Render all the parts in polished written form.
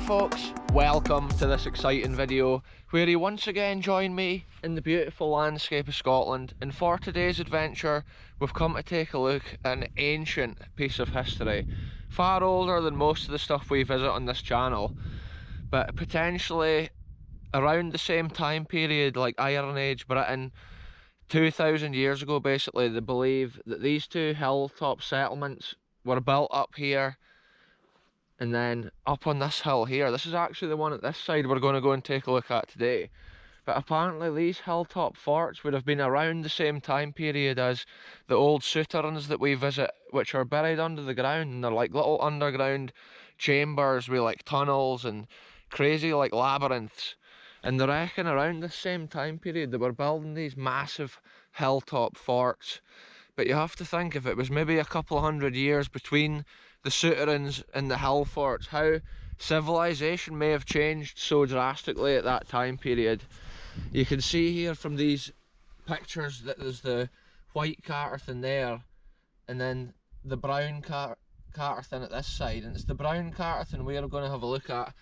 folks, welcome to this exciting video where you once again join me in the beautiful landscape of Scotland, and for today's adventure we've come to take a look at an ancient piece of history, far older than most of the stuff we visit on this channel, but potentially around the same time period like Iron Age Britain. 2,000 years ago basically, they believe that these two hilltop settlements were built up here and then up on this hill here. This is actually the one at this side we're going to go and take a look at today. But apparently these hilltop forts would have been around the same time period as the old souterrains that we visit, which are buried under the ground, and they're like little underground chambers with like tunnels and crazy like labyrinths. And they reckon around the same time period they were building these massive hilltop forts. But you have to think, if it was maybe a couple of hundred years between the souterrains and the hill forts, how civilization may have changed so drastically at that time period. You can see here from these pictures that there's the white Caterthun there, and then the brown Caterthun at this side, and it's the brown Caterthun we're going to have a look at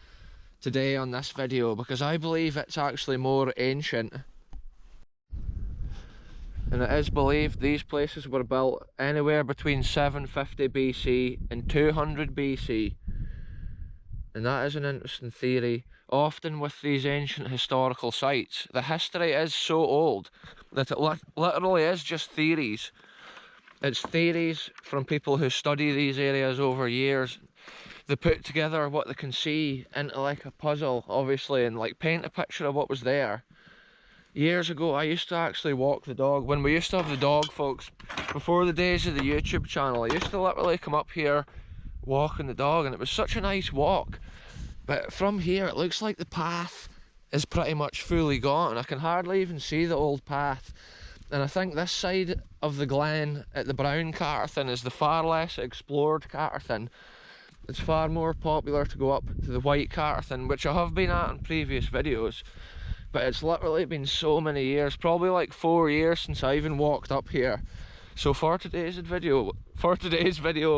today on this video, because I believe it's actually more ancient. And it is believed these places were built anywhere between 750 BC and 200 BC. And that is an interesting theory. Often with these ancient historical sites, the history is so old that it literally is just theories. It's theories from people who study these areas over years. They put together what they can see into like a puzzle, obviously, and like paint a picture of what was there. Years ago, I used to actually walk the dog. When we used to have the dog, folks, before the days of the YouTube channel, I used to literally come up here walking the dog, and it was such a nice walk. But from here, it looks like the path is pretty much fully gone. I can hardly even see the old path. And I think this side of the glen at the Brown Caterthun is the far less explored Caterthun. It's far more popular to go up to the White Caterthun, which I have been at in previous videos. But it's literally been so many years, probably like 4 years since I even walked up here. So for today's video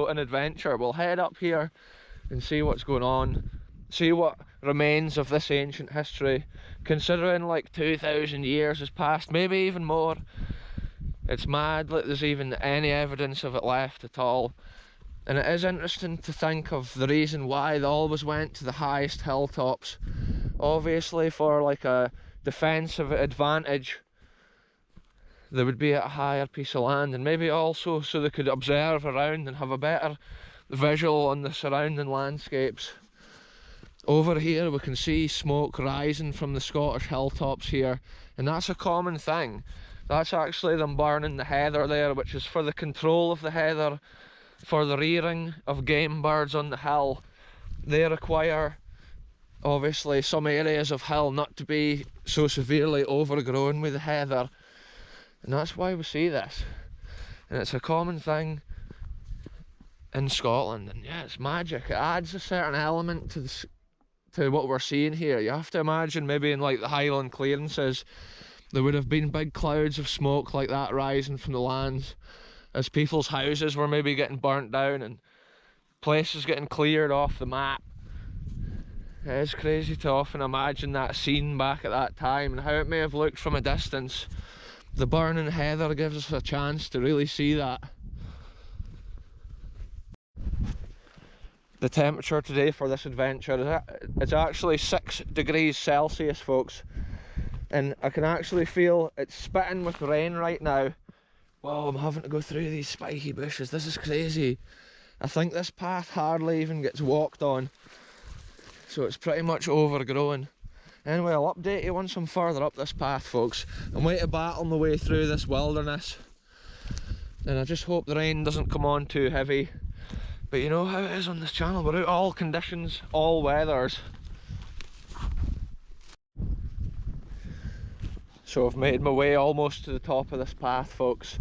and adventure, we'll head up here and see what's going on, see what remains of this ancient history, considering like 2,000 years has passed, maybe even more. It's mad that there's even any evidence of it left at all. And it is interesting to think of the reason why they always went to the highest hilltops. Obviously for like a defensive advantage, they would be at a higher piece of land, and maybe also so they could observe around and have a better visual on the surrounding landscapes. Over here we can see smoke rising from the Scottish hilltops here, and that's a common thing. That's actually them burning the heather there, which is for the control of the heather, for the rearing of game birds on the hill. They require obviously some areas of hill not to be so severely overgrown with the heather, and that's why we see this. And it's a common thing in Scotland, and yeah, it's magic. It adds a certain element to what we're seeing here. You have to imagine maybe in like the Highland clearances there would have been big clouds of smoke like that rising from the lands as people's houses were maybe getting burnt down and places getting cleared off the map. It is crazy to often imagine that scene back at that time and how it may have looked from a distance. The burning heather gives us a chance to really see that. The temperature today for this adventure is actually 6 degrees Celsius, folks, and I can actually feel it's spitting with rain right now. Whoa, I'm having to go through these spiky bushes. This is crazy. I think this path hardly even gets walked on, so it's pretty much overgrown. Anyway, I'll update you once I'm further up this path, folks. I'm way to battle my way through this wilderness, and I just hope the rain doesn't come on too heavy. But you know how it is on this channel, we're out all conditions, all weathers. So I've made my way almost to the top of this path, folks,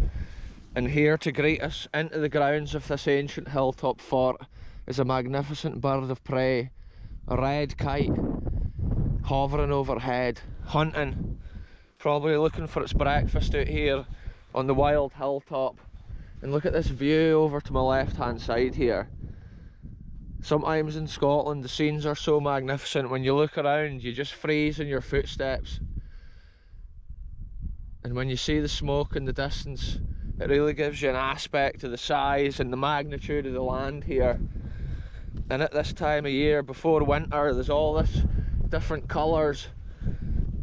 and here to greet us into the grounds of this ancient hilltop fort is a magnificent bird of prey, a red kite, hovering overhead, hunting, probably looking for its breakfast out here on the wild hilltop. And look at this view over to my left hand side here. Sometimes in Scotland the scenes are so magnificent, when you look around you just freeze in your footsteps. And when you see the smoke in the distance, it really gives you an aspect of the size and the magnitude of the land here. And at this time of year, before winter, there's all this different colours.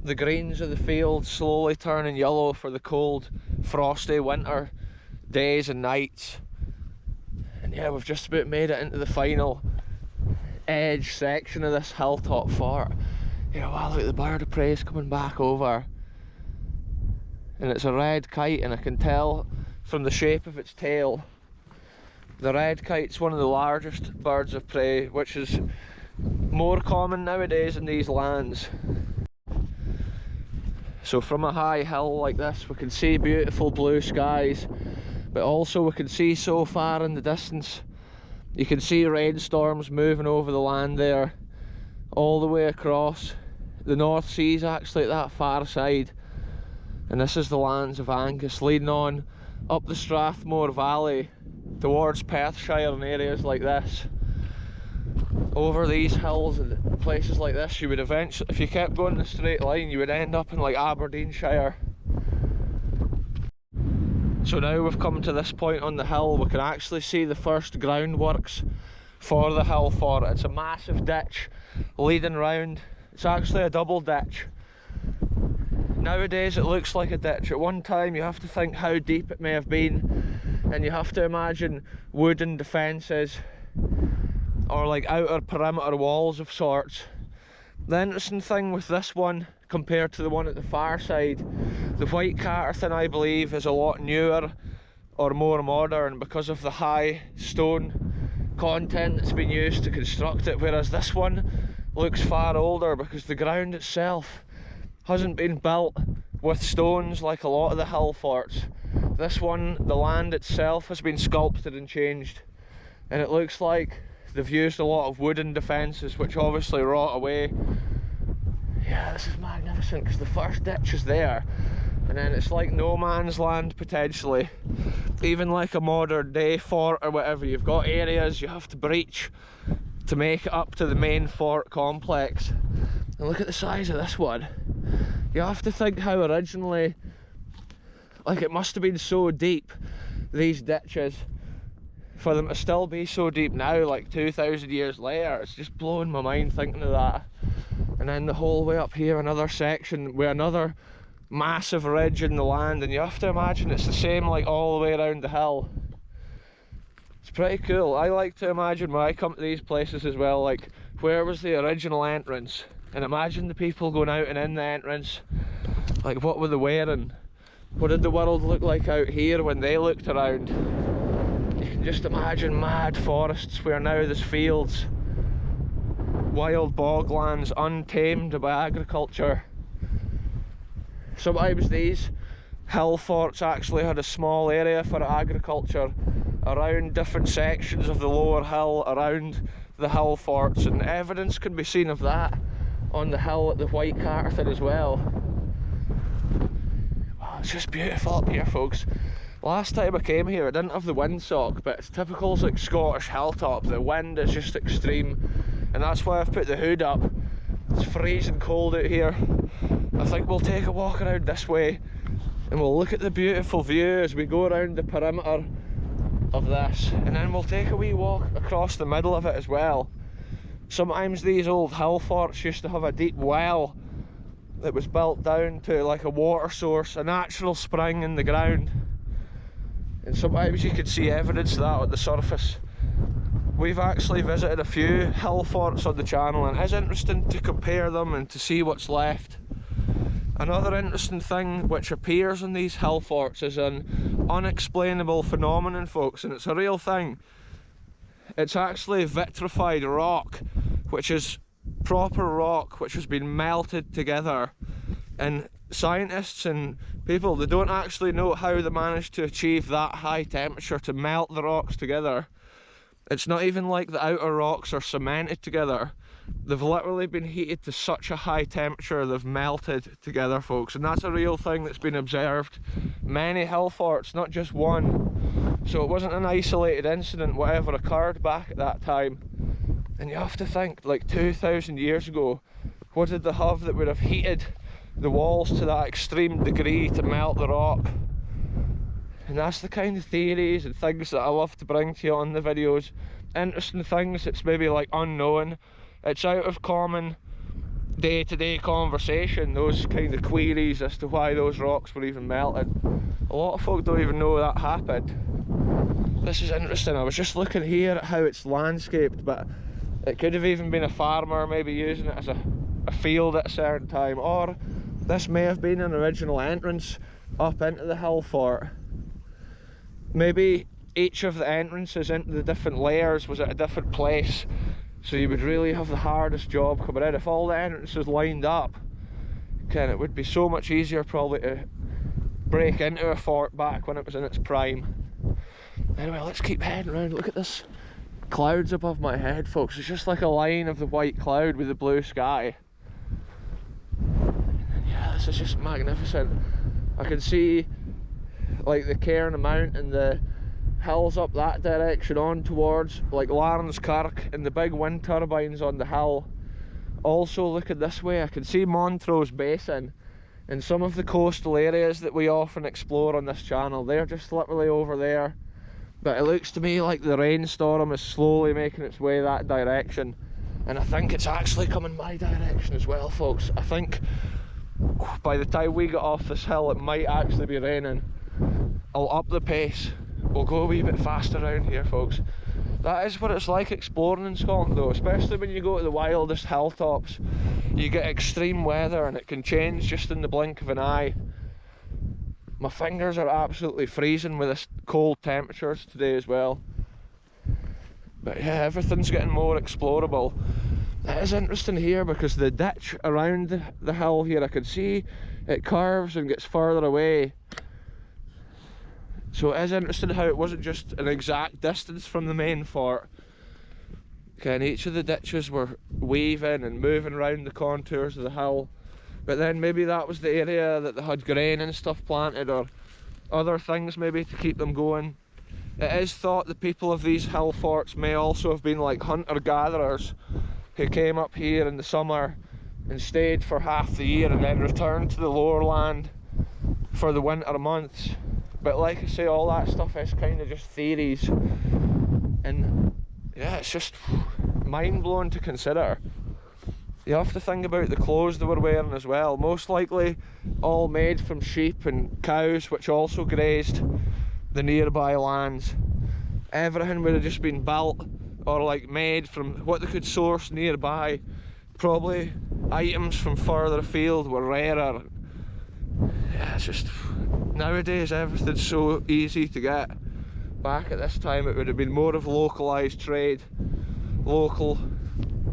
The greens of the fields slowly turning yellow for the cold, frosty winter days and nights. And yeah, we've just about made it into the final edge section of this hilltop fort. Yeah, wow, look at the bird of prey's coming back over. And it's a red kite, and I can tell from the shape of its tail, the red kite's one of the largest birds of prey, which is more common nowadays in these lands. So from a high hill like this we can see beautiful blue skies, but also we can see so far in the distance, you can see rainstorms moving over the land there, all the way across. The North Sea's actually at that far side, and this is the lands of Angus, leading on up the Strathmore Valley towards Perthshire and areas like this. Over these hills and places like this, you would eventually, if you kept going in a straight line, you would end up in like Aberdeenshire. So now we've come to this point on the hill, we can actually see the first groundworks for the hill fort. It's a massive ditch leading round. It's actually a double ditch. Nowadays it looks like a ditch. At one time you have to think how deep it may have been, and you have to imagine wooden defences or like outer perimeter walls of sorts. The interesting thing with this one compared to the one at the far side, the White Caterthun I believe is a lot newer or more modern because of the high stone content that's been used to construct it, whereas this one looks far older because the ground itself hasn't been built with stones like a lot of the hill forts. This one, the land itself has been sculpted and changed, and it looks like they've used a lot of wooden defences which obviously rot away. Yeah, this is magnificent because the first ditch is there, and then it's like no man's land potentially. Even like a modern day fort or whatever, you've got areas you have to breach to make it up to the main fort complex. And look at the size of this one. You have to think how originally, like it must have been so deep, these ditches, for them to still be so deep now, like 2,000 years later. It's just blowing my mind thinking of that. And then the whole way up here, another section with another massive ridge in the land, and you have to imagine it's the same like all the way around the hill. It's pretty cool. I like to imagine when I come to these places as well, like where was the original entrance, and imagine the people going out and in the entrance, like what were they wearing, what did the world look like out here when they looked around. You can just imagine mad forests where now there's fields, wild boglands untamed by agriculture. Sometimes these hill forts actually had a small area for agriculture around different sections of the lower hill around the hill forts, and evidence can be seen of that on the hill at the White Caterthun as well. Wow, it's just beautiful up here, folks. Last time I came here I didn't have the windsock, but it's typical like Scottish hilltop, the wind is just extreme, and that's why I've put the hood up. It's freezing cold out here. I think we'll take a walk around this way and we'll look at the beautiful view as we go around the perimeter of this, and then we'll take a wee walk across the middle of it as well. Sometimes these old hill forts used to have a deep well that was built down to like a water source, a natural spring in the ground, and sometimes you could see evidence of that on the surface. We've actually visited a few hill forts on the channel, and it's interesting to compare them and to see what's left. Another interesting thing which appears in these hill forts is an unexplainable phenomenon, folks, and it's a real thing. It's actually vitrified rock, which is proper rock which has been melted together, and scientists and people, they don't actually know how they managed to achieve that high temperature to melt the rocks together. It's not even like the outer rocks are cemented together. They've literally been heated to such a high temperature they've melted together, folks, and that's a real thing that's been observed. Many hill forts, not just one. So it wasn't an isolated incident, whatever occurred back at that time. And you have to think, like 2,000 years ago, what did they have that would have heated the walls to that extreme degree to melt the rock? And that's the kind of theories and things that I love to bring to you on the videos. Interesting things that's maybe like unknown. It's out of common day-to-day conversation, those kind of queries as to why those rocks were even melted. A lot of folk don't even know that happened. This is interesting. I was just looking here at how it's landscaped, but it could have even been a farmer maybe using it as a field at a certain time, or this may have been an original entrance up into the hill fort. Maybe each of the entrances into the different layers was at a different place, so you would really have the hardest job coming in. If all the entrances lined up, it would be so much easier probably to break into a fort back when it was in its prime. Anyway, let's keep heading around. Look at this clouds above my head, folks. It's just like a line of the white cloud with the blue sky. And yeah, this is just magnificent. I can see like the Cairn Mount and the hills up that direction on towards like Larnskirk and the big wind turbines on the hill. Also looking this way, I can see Montrose Basin and some of the coastal areas that we often explore on this channel. They're just literally over there. But it looks to me like the rainstorm is slowly making its way that direction, and I think it's actually coming my direction as well, folks. I think by the time we get off this hill it might actually be raining. I'll up the pace, we'll go a wee bit faster around here, folks. That is what it's like exploring in Scotland though, especially when you go to the wildest hilltops. You get extreme weather and it can change just in the blink of an eye. My fingers are absolutely freezing with this cold temperatures today as well. But yeah, everything's getting more explorable. It is interesting here because the ditch around the hill here, I can see it curves and gets further away. So it is interesting how it wasn't just an exact distance from the main fort. And each of the ditches were weaving and moving around the contours of the hill. But then maybe that was the area that they had grain and stuff planted, or other things maybe to keep them going. It is thought the people of these hill forts may also have been like hunter-gatherers who came up here in the summer and stayed for half the year and then returned to the lower land for the winter months. But like I say, all that stuff is kind of just theories, and yeah, it's just mind-blowing to consider. You have to think about the clothes they were wearing as well. Most likely all made from sheep and cows, which also grazed the nearby lands. Everything would have just been built or like made from what they could source nearby. Probably items from further afield were rarer. Yeah, it's just, nowadays everything's so easy to get. Back at this time it would have been more of localised trade. Local,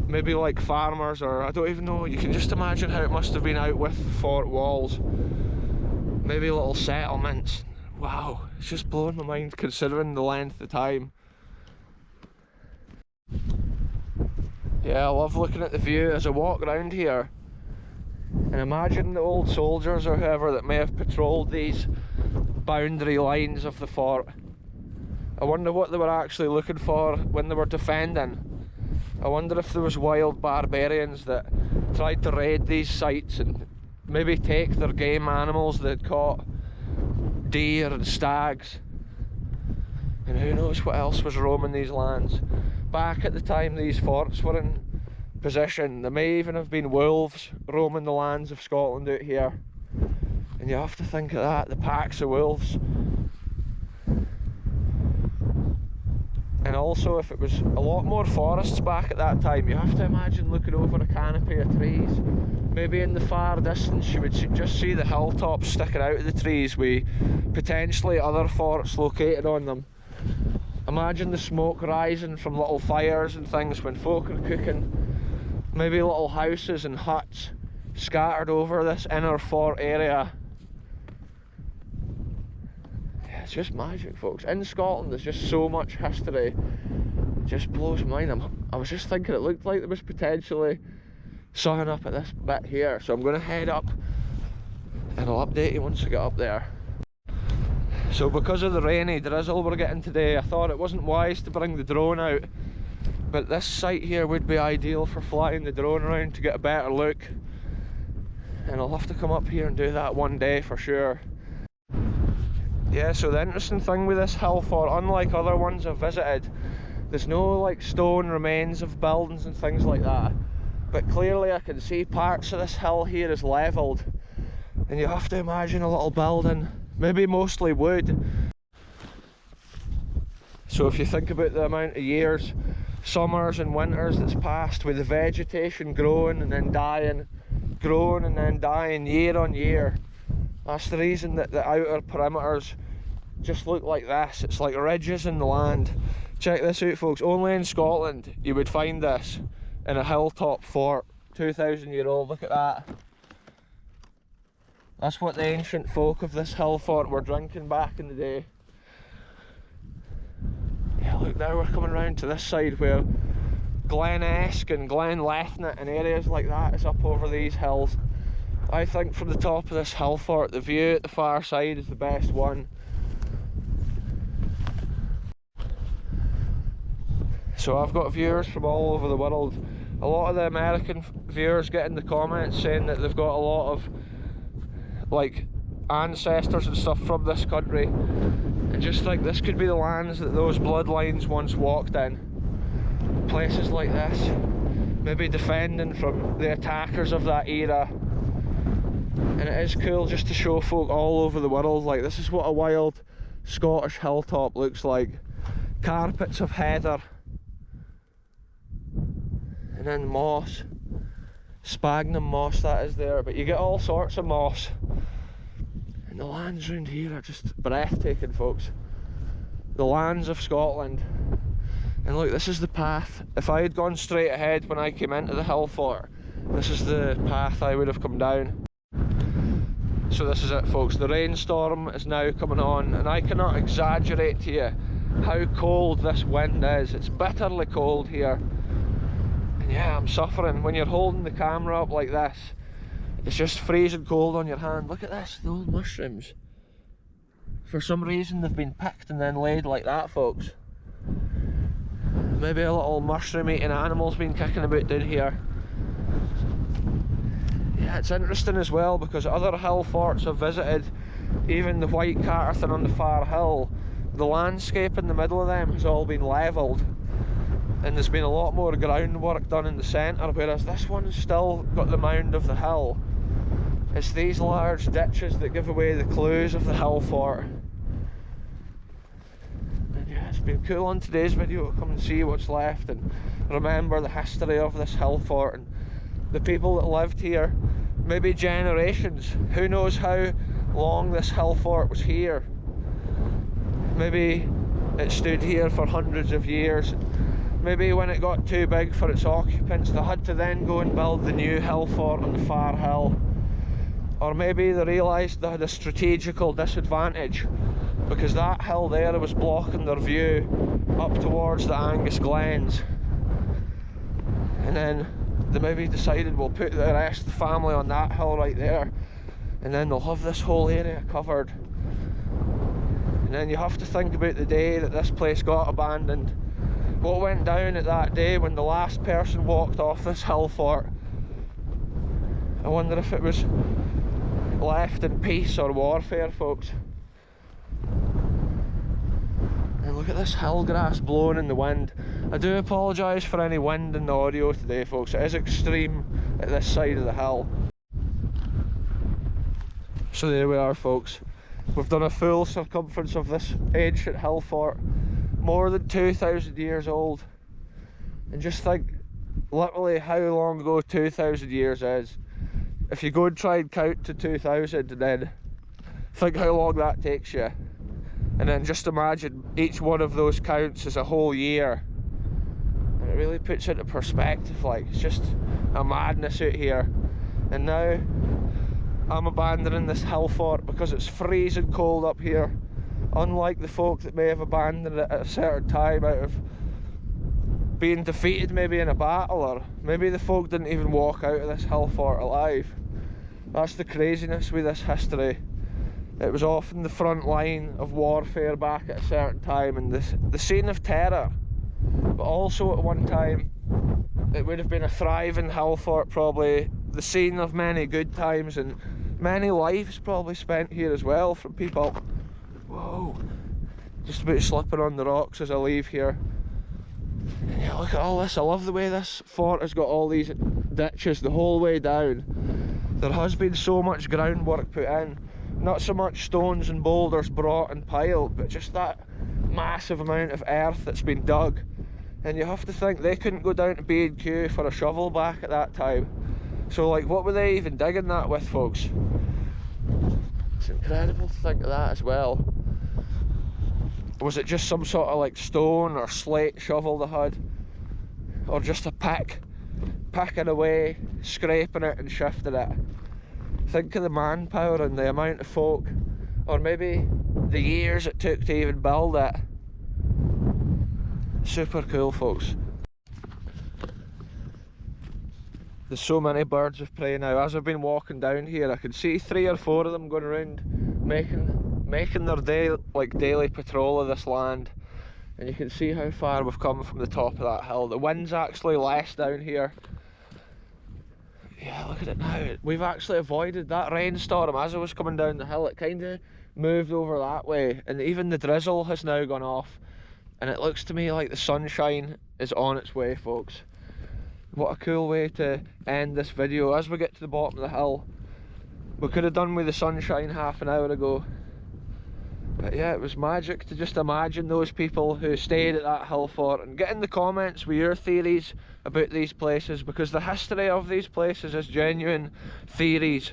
maybe like farmers, or I don't even know. You can just imagine how it must have been out with fort walls. Maybe little settlements. Wow, it's just blowing my mind considering the length of time. Yeah, I love looking at the view as I walk around here. And imagine the old soldiers or whoever that may have patrolled these boundary lines of the fort. I wonder what they were actually looking for when they were defending. I wonder if there was wild barbarians that tried to raid these sites and maybe take their game animals they'd caught, deer and stags, and who knows what else was roaming these lands. Back at the time these forts were in position, there may even have been wolves roaming the lands of Scotland out here. And you have to think of that, the packs of wolves. And also, if it was a lot more forests back at that time, you have to imagine looking over a canopy of trees. Maybe in the far distance you would just see the hilltops sticking out of the trees with potentially other forts located on them. Imagine the smoke rising from little fires and things when folk are cooking. Maybe little houses and huts scattered over this inner fort area. It's just magic, folks. In Scotland there's just so much history. It just blows my mind. I was just thinking it looked like there was potentially something up at this bit here, so I'm going to head up and I'll update you once I get up there. So because of the rainy drizzle we're getting today, I thought it wasn't wise to bring the drone out, But this site here would be ideal for flying the drone around to get a better look. And I'll have to come up here and do that one day for sure. Yeah, so the interesting thing with this hill fort, unlike other ones I've visited, there's no like stone remains of buildings and things like that. But clearly I can see parts of this hill here is levelled. And you have to imagine a little building, maybe mostly wood. So if you think about the amount of years, summers and winters that's passed with the vegetation growing and then dying, growing and then dying year on year, that's the reason that the outer perimeters just look like this. It's like ridges in the land. Check this out, folks. Only in Scotland you would find this in a hilltop fort, 2,000-year-old. Look at that. That's what the ancient folk of this hill fort were drinking back in the day. Yeah, look, now we're coming round to this side where Glen Esk and Glen Lethnet and areas like that is up over these hills. I think from the top of this hill fort, the view at the far side is the best one. So I've got viewers from all over the world. A lot of the American viewers get in the comments saying that they've got a lot of like ancestors and stuff from this country, and just like this could be the lands that those bloodlines once walked in. Places like this, maybe defending from the attackers of that era. And it is cool just to show folk all over the world, like this is what a wild Scottish hilltop looks like. Carpets of heather, and then moss, sphagnum moss that is there, but you get all sorts of moss. And the lands around here are just breathtaking, folks. The lands of Scotland. And look, this is the path. If I had gone straight ahead when I came into the hill fort, this is the path I would have come down. So this is it, folks. The rainstorm is now coming on, and I cannot exaggerate to you how cold this wind is. It's bitterly cold here. And yeah, I'm suffering. When you're holding the camera up like this, it's just freezing cold on your hand. Look at this, the old mushrooms. For some reason they've been picked and then laid like that, folks. Maybe a little mushroom eating animal's been kicking about down here. Yeah, it's interesting as well because other hill forts I've visited, even the White Caterthun on the far hill, the landscape in the middle of them has all been levelled. And there's been a lot more groundwork done in the centre, whereas this one's still got the mound of the hill. It's these large ditches that give away the clues of the hill fort. And yeah, it's been cool on today's video to come and see what's left and remember the history of this hill fort and the people that lived here, maybe generations. Who knows how long this hill fort was here. Maybe it stood here for hundreds of years. Maybe when it got too big for its occupants, they had to then go and build the new hill fort on the far hill. Or maybe they realised they had a strategical disadvantage because that hill there was blocking their view up towards the Angus glens. And then they maybe decided we'll put the rest of the family on that hill right there, and then they'll have this whole area covered. And then you have to think about the day that this place got abandoned. What went down at that day when the last person walked off this hill fort? I wonder if it was left in peace or warfare, folks. And look at this hill grass blowing in the wind. I do apologise for any wind in the audio today, folks. It is extreme at this side of the hill. So there we are, folks. We've done a full circumference of this ancient hill fort, more than 2,000 years old. And just think literally how long ago 2,000 years is. If you go and try and count to 2,000 and then think how long that takes you, and then just imagine each one of those counts as a whole year, and it really puts into perspective. Like, it's just a madness out here. And now I'm abandoning this hill fort because it's freezing cold up here, unlike the folk that may have abandoned it at a certain time out of being defeated maybe in a battle, or maybe the folk didn't even walk out of this hill fort alive. That's the craziness with this history. It was often the front line of warfare back at a certain time, and the scene of terror. but also at one time it would have been a thriving hill fort, probably the scene of many good times and many lives probably spent here as well from people. Whoa, just about slipping on the rocks as I leave here. And yeah, look at all this. I love the way this fort has got all these ditches the whole way down. There has been so much groundwork put in, not so much stones and boulders brought and piled, but just that massive amount of earth that's been dug. And you have to think they couldn't go down to B&Q for a shovel back at that time. So like, what were they even digging that with, folks? It's incredible to think of that as well. Was it just some sort of like stone or slate shovel they had? Or just a pick? Picking away, scraping it and shifting it. Think of the manpower and the amount of folk, or maybe the years it took to even build it. Super cool, folks. There's so many birds of prey now. As I've been walking down here, I can see 3 or 4 of them going around making their daily patrol of this land. And you can see how far we've come from the top of that hill. The wind's actually less down here. Yeah, look at it now. We've actually avoided that rainstorm as I was coming down the hill. It kind of moved over that way, and even the drizzle has now gone off. And it looks to me like the sunshine is on its way, folks. What a cool way to end this video. As we get to the bottom of the hill, we could have done with the sunshine half an hour ago. But yeah, it was magic to just imagine those people who stayed at that hill fort, and get in the comments with your theories about these places, because the history of these places is genuine theories.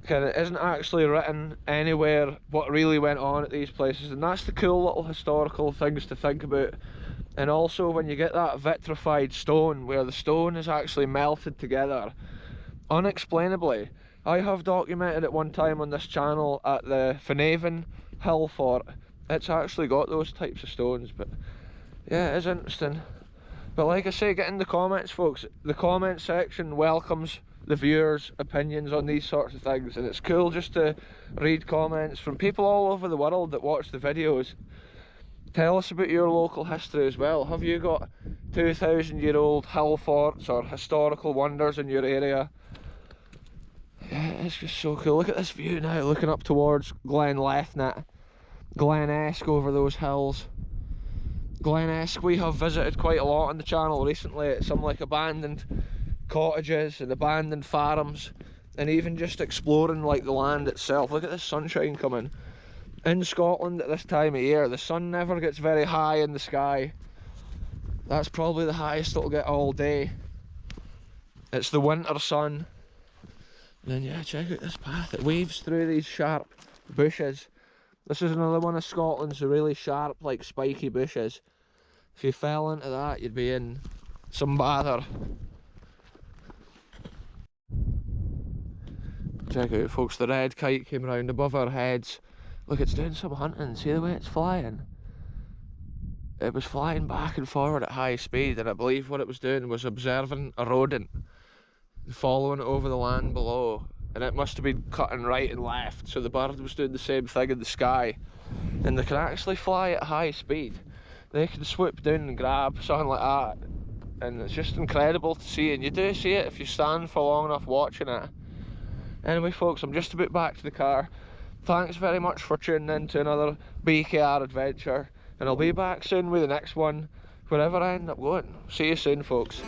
It isn't actually written anywhere what really went on at these places, and that's the cool little historical things to think about. And also when you get that vitrified stone, where the stone is actually melted together unexplainably. I have documented it one time on this channel at the Finhaven Hill Fort. It's actually got those types of stones, but yeah, it is interesting. But like I say, get in the comments, folks. The comment section welcomes the viewers' opinions on these sorts of things, and it's cool just to read comments from people all over the world that watch the videos. Tell us about your local history as well. Have you got 2,000-year-old hill forts or historical wonders in your area? Yeah, it's just so cool. Look at this view now, looking up towards Glen Lethnit, Glen Esk over those hills. Glen Esk we have visited quite a lot on the channel recently. It's some like abandoned cottages and abandoned farms, and even just exploring like the land itself. Look at this sunshine coming. In Scotland at this time of year, the sun never gets very high in the sky. That's probably the highest it'll get all day. It's the winter sun. And then yeah, check out this path. It weaves through these sharp bushes. This is another one of Scotland's really sharp, like spiky bushes. If you fell into that, you'd be in some bother. Check out, folks, the red kite came round above our heads. Look, it's doing some hunting. See the way it's flying? It was flying back and forward at high speed, and I believe what it was doing was observing a rodent, following it over the land below, and it must have been cutting right and left, so the bird was doing the same thing in the sky. And they can actually fly at high speed. They can swoop down and grab something like that, and it's just incredible to see, and you do see it if you stand for long enough watching it. Anyway, folks, I'm just about back to the car. Thanks very much for tuning in to another BKR adventure, and I'll be back soon with the next one, wherever I end up going. See you soon, folks.